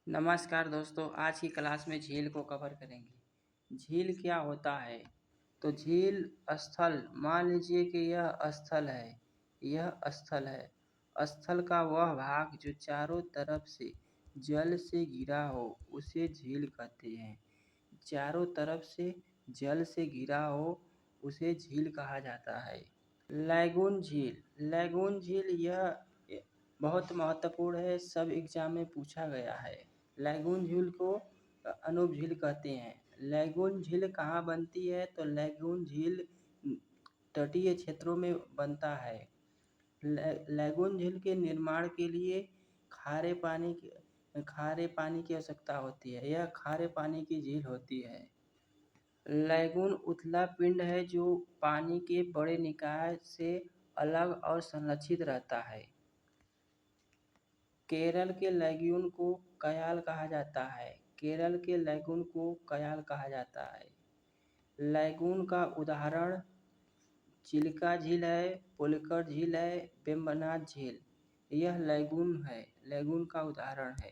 नमस्कार दोस्तों, आज की क्लास में झील को कवर करेंगे। झील क्या होता है? तो झील स्थल, मान लीजिए कि यह स्थल है, यह स्थल है। स्थल का वह भाग जो चारों तरफ से जल से घिरा हो उसे झील कहते हैं। चारों तरफ से जल से घिरा हो उसे झील कहा जाता है। लैगून झील, लैगून झील यह बहुत महत्वपूर्ण है, सब एग्जाम में पूछा गया है। लैगून झील को अनूप झील कहते हैं। लैगून झील कहाँ बनती है? तो लैगून झील तटीय क्षेत्रों में बनता है। लैगून झील के निर्माण के लिए खारे पानी की आवश्यकता होती है। यह खारे पानी की झील होती है। लैगून उथला पिंड है जो पानी के बड़े निकाय से अलग और संरक्षित रहता है। केरल के लैगून को कयाल कहा जाता है। केरल के लैगून को कयाल कहा जाता है। लैगून का उदाहरण चिल्का झील है, पुलिकट झील है, वेम्बनाड झील। यह लैगून है, लैगून का उदाहरण है।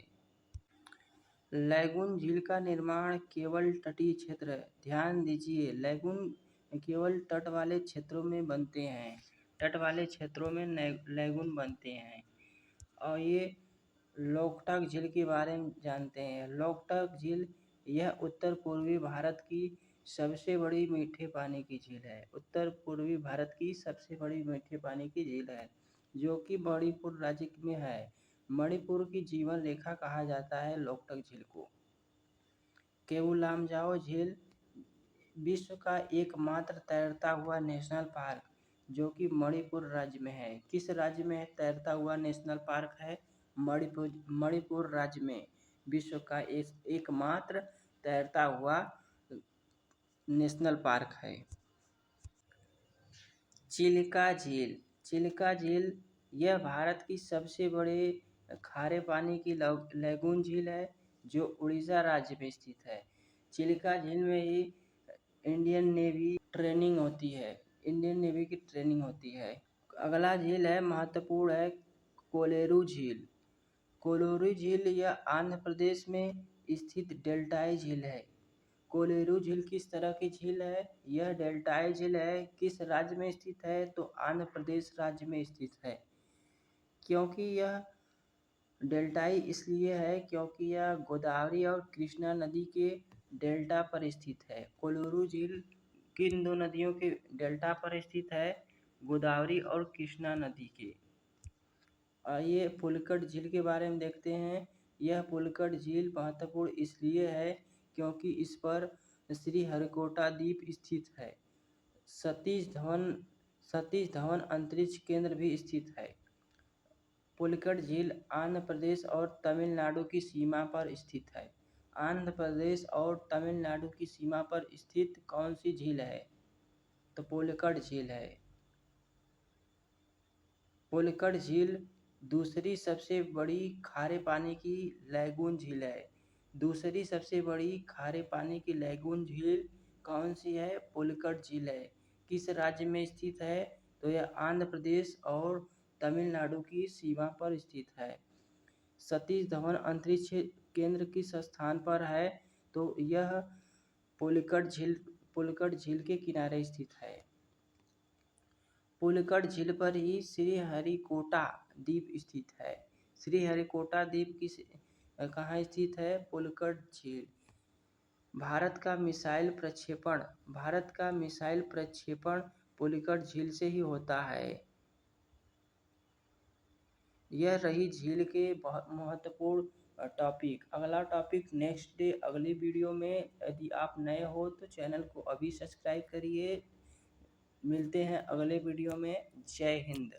लैगून झील का निर्माण केवल तटीय क्षेत्र, ध्यान दीजिए, लैगून केवल तट वाले क्षेत्रों में बनते हैं। तट वाले क्षेत्रों में लैगून बनते हैं। और ये लोकटक झील के बारे में जानते हैं। लोकटक झील यह उत्तर पूर्वी भारत की सबसे बड़ी मीठे पानी की झील है। उत्तर पूर्वी भारत की सबसे बड़ी मीठे पानी की झील है, जो कि मणिपुर राज्य में है। मणिपुर की जीवन रेखा कहा जाता है लोकटक झील को। केवुलामजाओ झील विश्व का एकमात्र तैरता हुआ नेशनल पार्क, जो कि मणिपुर राज्य में है। किस राज्य में तैरता हुआ नेशनल पार्क है? मणिपुर राज्य में विश्व का एकमात्र तैरता हुआ नेशनल पार्क है। चिल्का झील, चिल्का झील यह भारत की सबसे बड़े खारे पानी की लैगून झील है, जो उड़ीसा राज्य में स्थित है। चिल्का झील में ही इंडियन नेवी ट्रेनिंग होती है, इंडियन नेवी की ट्रेनिंग होती है। अगला झील है, महत्वपूर्ण है, कोलेरू झील। कोलेरू झील यह आंध्र प्रदेश में स्थित डेल्टाई झील है। कोलेरू झील किस तरह की झील है? यह डेल्टाई झील है। किस राज्य में स्थित है? तो आंध्र प्रदेश राज्य में स्थित है। क्योंकि यह डेल्टाई इसलिए है क्योंकि यह गोदावरी और कृष्णा नदी के डेल्टा पर स्थित है। कोलेरू झील किन दो नदियों के डेल्टा पर स्थित है? गोदावरी और कृष्णा नदी के। आइए पुलिकट झील के बारे में देखते हैं। यह पुलिकट झील महत्वपूर्ण इसलिए है क्योंकि इस पर श्रीहरिकोटा द्वीप स्थित है। सतीश धवन अंतरिक्ष केंद्र भी स्थित है। पुलिकट झील आंध्र प्रदेश और तमिलनाडु की सीमा पर स्थित है। आंध्र प्रदेश और तमिलनाडु की सीमा पर स्थित कौन सी झील है? तो पुलिकट झील है। पुलिकट झील दूसरी सबसे बड़ी खारे पानी की लैगून झील है। दूसरी सबसे बड़ी खारे पानी की लैगून झील कौन सी है? पुलिकट झील है। किस राज्य में स्थित है? तो यह आंध्र प्रदेश और तमिलनाडु की सीमा पर स्थित है। सतीश धवन अंतरिक्ष केंद्र किस स्थान पर है? तो यह पुलिकट झील के किनारे स्थित है। पुलिकट झील पर ही श्रीहरिकोटा द्वीप स्थित है। श्रीहरिकोटा द्वीप कहाँ स्थित है? पुलिकट झील। भारत का मिसाइल प्रक्षेपण पुलिकट झील से ही होता है। यह रही झील के बहुत महत्वपूर्ण टॉपिक। अगला टॉपिक नेक्स्ट डे अगली वीडियो में। यदि आप नए हो तो चैनल को अभी सब्सक्राइब करिए। मिलते हैं अगले वीडियो में। जय हिंद।